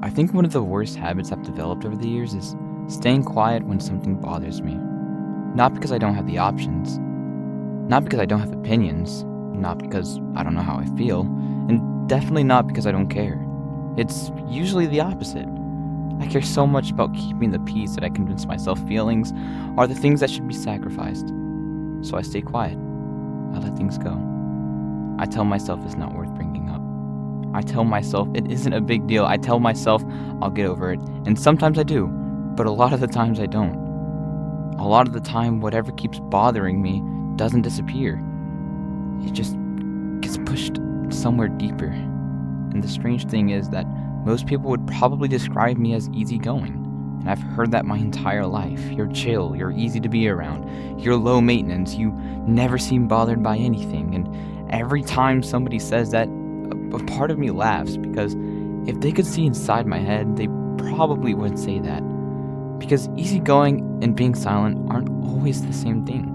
I think one of the worst habits I've developed over the years is staying quiet when something bothers me. Not because I don't have the options, not because I don't have opinions, not because I don't know how I feel, and definitely not because I don't care. It's usually the opposite. I care so much about keeping the peace that I convince myself feelings are the things that should be sacrificed. So I stay quiet. I let things go. I tell myself it's not worth bringing up. I tell myself it isn't a big deal. I tell myself I'll get over it. And sometimes I do, but a lot of the times I don't. A lot of the time, whatever keeps bothering me doesn't disappear. It just gets pushed somewhere deeper. And the strange thing is that most people would probably describe me as easygoing. And I've heard that my entire life. You're chill, you're easy to be around, you're low maintenance, you never seem bothered by anything. And every time somebody says that, a part of me laughs because if they could see inside my head, they probably wouldn't say that. Because easygoing and being silent aren't always the same thing.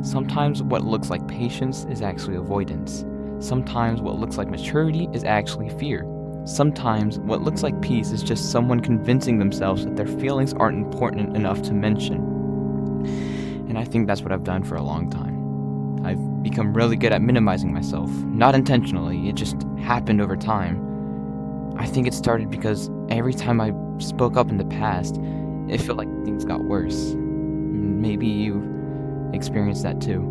Sometimes what looks like patience is actually avoidance. Sometimes what looks like maturity is actually fear. Sometimes what looks like peace is just someone convincing themselves that their feelings aren't important enough to mention. And I think that's what I've done for a long time. I've become really good at minimizing myself. Not intentionally, it just happened over time. I think it started because every time I spoke up in the past, it felt like things got worse. Maybe you've experienced that too.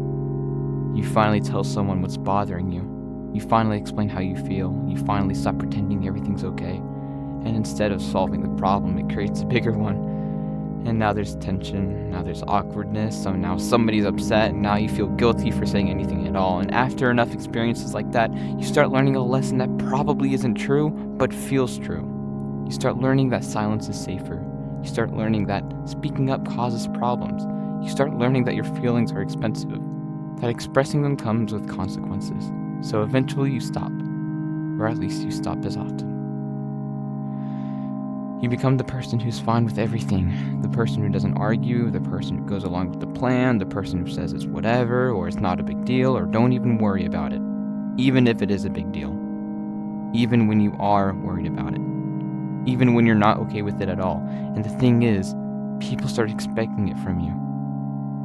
You finally tell someone what's bothering you. You finally explain how you feel. You finally stop pretending everything's okay. And instead of solving the problem, it creates a bigger one. And now there's tension, now there's awkwardness, so now somebody's upset, and now you feel guilty for saying anything at all. And after enough experiences like that, you start learning a lesson that probably isn't true, but feels true. You start learning that silence is safer. You start learning that speaking up causes problems. You start learning that your feelings are expensive, that expressing them comes with consequences. So eventually you stop, or at least you stop as often. You become the person who's fine with everything, the person who doesn't argue, the person who goes along with the plan, the person who says it's whatever, or it's not a big deal, or don't even worry about it, even if it is a big deal, even when you are worried about it, even when you're not okay with it at all. And the thing is, people start expecting it from you.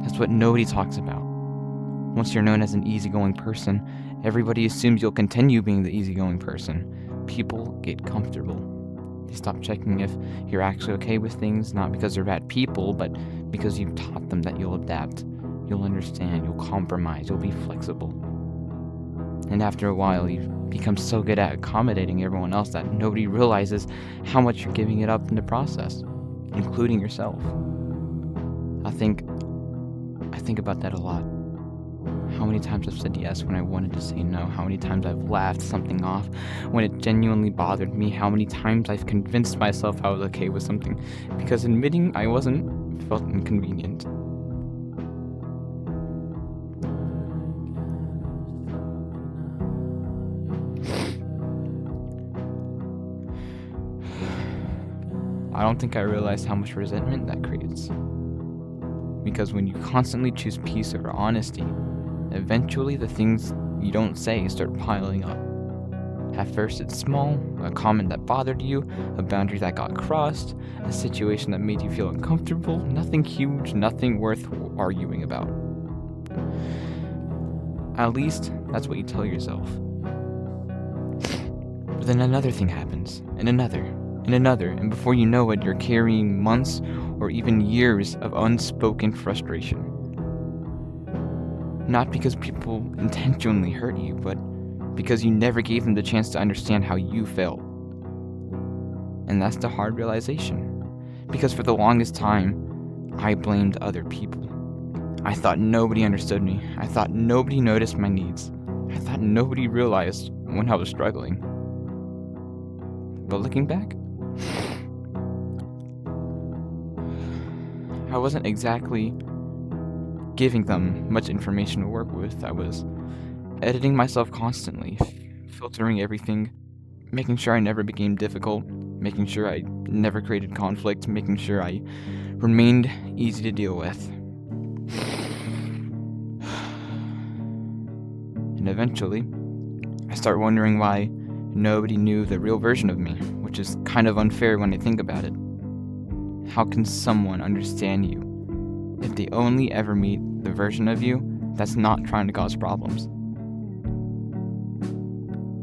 That's what nobody talks about. Once you're known as an easygoing person, everybody assumes you'll continue being the easygoing person. People get comfortable. They stop checking if you're actually okay with things, not because they're bad people, but because you've taught them that you'll adapt, you'll understand, you'll compromise, you'll be flexible. And after a while, you become so good at accommodating everyone else that nobody realizes how much you're giving it up in the process, including yourself. I think about that a lot. How many times I've said yes when I wanted to say no, how many times I've laughed something off when it genuinely bothered me, how many times I've convinced myself I was okay with something because admitting I wasn't felt inconvenient. I don't think I realized how much resentment that creates. Because when you constantly choose peace over honesty, eventually the things you don't say start piling up. At first it's small, a comment that bothered you, a boundary that got crossed, a situation that made you feel uncomfortable, nothing huge, nothing worth arguing about. At least, that's what you tell yourself. But then another thing happens, and another, and before you know it, you're carrying months or even years of unspoken frustration. Not because people intentionally hurt you, but because you never gave them the chance to understand how you felt. And that's the hard realization. Because for the longest time, I blamed other people. I thought nobody understood me. I thought nobody noticed my needs. I thought nobody realized when I was struggling. But looking back, I wasn't exactly giving them much information to work with. I was editing myself constantly, filtering everything, making sure I never became difficult, making sure I never created conflict, making sure I remained easy to deal with. And eventually, I start wondering why nobody knew the real version of me, which which is kind of unfair when I think about it. How can someone understand you if they only ever meet the version of you that's not trying to cause problems?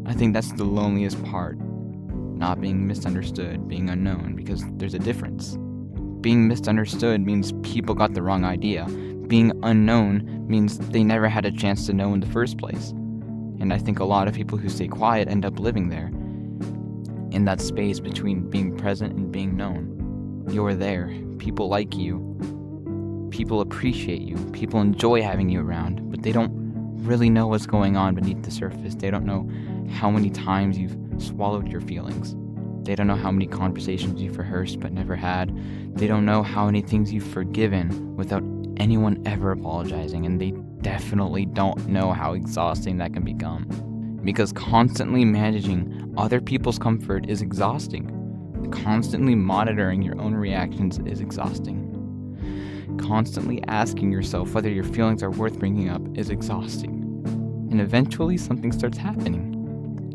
I think that's the loneliest part, not being misunderstood, being unknown, because there's a difference. Being misunderstood means people got the wrong idea. Being unknown means they never had a chance to know in the first place. And I think a lot of people who stay quiet end up living there, in that space between being present and being known. You're there. People like you. People appreciate you. People enjoy having you around, but they don't really know what's going on beneath the surface. They don't know how many times you've swallowed your feelings. They don't know how many conversations you've rehearsed but never had. They don't know how many things you've forgiven without anyone ever apologizing, and they definitely don't know how exhausting that can become. Because constantly managing other people's comfort is exhausting. Constantly monitoring your own reactions is exhausting. Constantly asking yourself whether your feelings are worth bringing up is exhausting. And eventually something starts happening.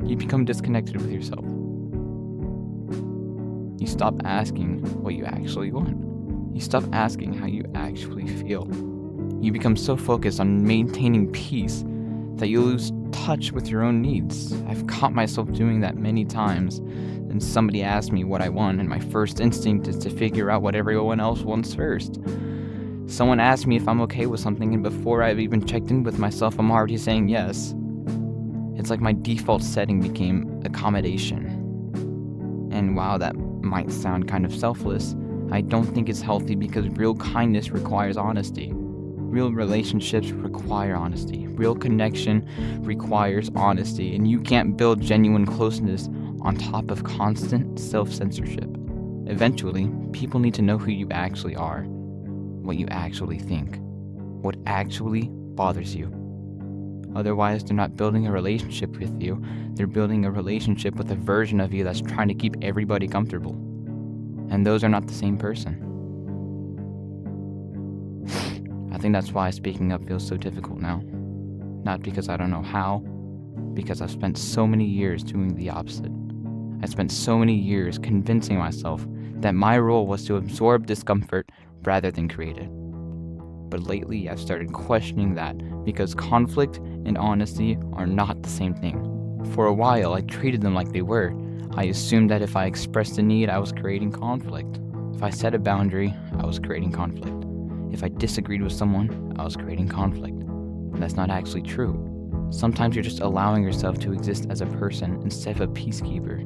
You become disconnected with yourself. You stop asking what you actually want. You stop asking how you actually feel. You become so focused on maintaining peace that you lose touch with your own needs. I've caught myself doing that many times, and somebody asks me what I want, and my first instinct is to figure out what everyone else wants first. Someone asks me if I'm okay with something, and before I've even checked in with myself, I'm already saying yes. It's like my default setting became accommodation. And while that might sound kind of selfless, I don't think it's healthy, because real kindness requires honesty. Real relationships require honesty. Real connection requires honesty, and you can't build genuine closeness on top of constant self-censorship. Eventually, people need to know who you actually are, what you actually think, what actually bothers you. Otherwise, they're not building a relationship with you, they're building a relationship with a version of you that's trying to keep everybody comfortable. And those are not the same person. I think that's why speaking up feels so difficult now. Not because I don't know how, because I've spent so many years doing the opposite. I spent so many years convincing myself that my role was to absorb discomfort rather than create it. But lately I've started questioning that, because conflict and honesty are not the same thing. For a while I treated them like they were. I assumed that if I expressed a need, I was creating conflict. If I set a boundary, I was creating conflict. If I disagreed with someone, I was creating conflict. And that's not actually true. Sometimes you're just allowing yourself to exist as a person instead of a peacekeeper.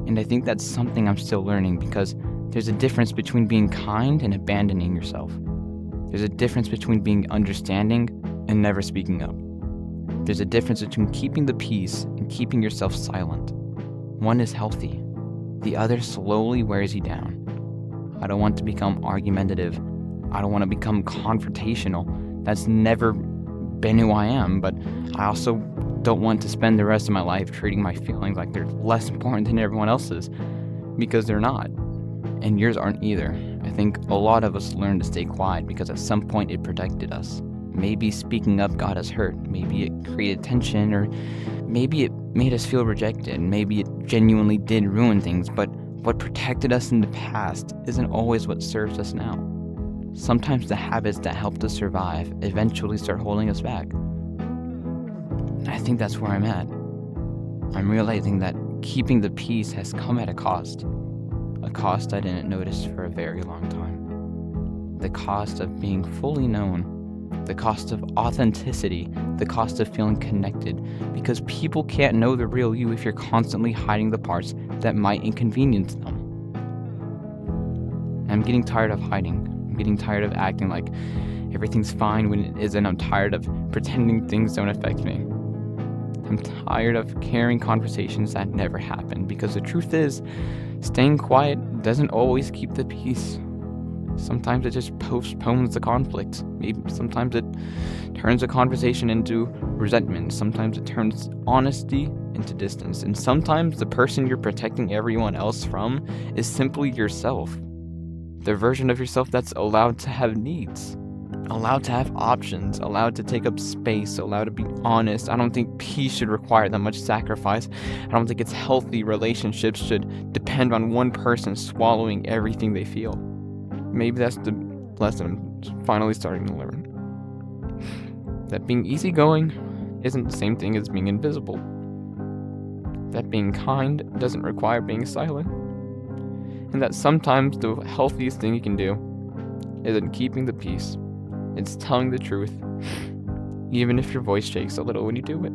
And I think that's something I'm still learning, because there's a difference between being kind and abandoning yourself. There's a difference between being understanding and never speaking up. There's a difference between keeping the peace and keeping yourself silent. One is healthy. The other slowly wears you down. I don't want to become argumentative. I don't want to become confrontational. That's never been who I am, but I also don't want to spend the rest of my life treating my feelings like they're less important than everyone else's, because they're not. And yours aren't either. I think a lot of us learned to stay quiet because at some point it protected us. Maybe speaking up got us hurt. Maybe it created tension, or maybe it made us feel rejected. Maybe it genuinely did ruin things, but what protected us in the past isn't always what serves us now. Sometimes the habits that helped us survive eventually start holding us back. And I think that's where I'm at. I'm realizing that keeping the peace has come at a cost I didn't notice for a very long time. The cost of being fully known, the cost of authenticity, the cost of feeling connected, because people can't know the real you if you're constantly hiding the parts that might inconvenience them. I'm getting tired of hiding. I'm getting tired of acting like everything's fine when it isn't. I'm tired of pretending things don't affect me. I'm tired of carrying conversations that never happen, because the truth is, staying quiet doesn't always keep the peace. Sometimes it just postpones the conflict. Maybe sometimes it turns a conversation into resentment. Sometimes it turns honesty into distance. And sometimes the person you're protecting everyone else from is simply yourself. The version of yourself that's allowed to have needs. allowed to have options, allowed to take up space, allowed to be honest. I don't think peace should require that much sacrifice. I don't think it's healthy relationships should depend on one person swallowing everything they feel. Maybe that's the lesson I'm finally starting to learn. That being easygoing isn't the same thing as being invisible. That being kind doesn't require being silent. And that sometimes the healthiest thing you can do isn't keeping the peace. It's telling the truth, even if your voice shakes a little when you do it.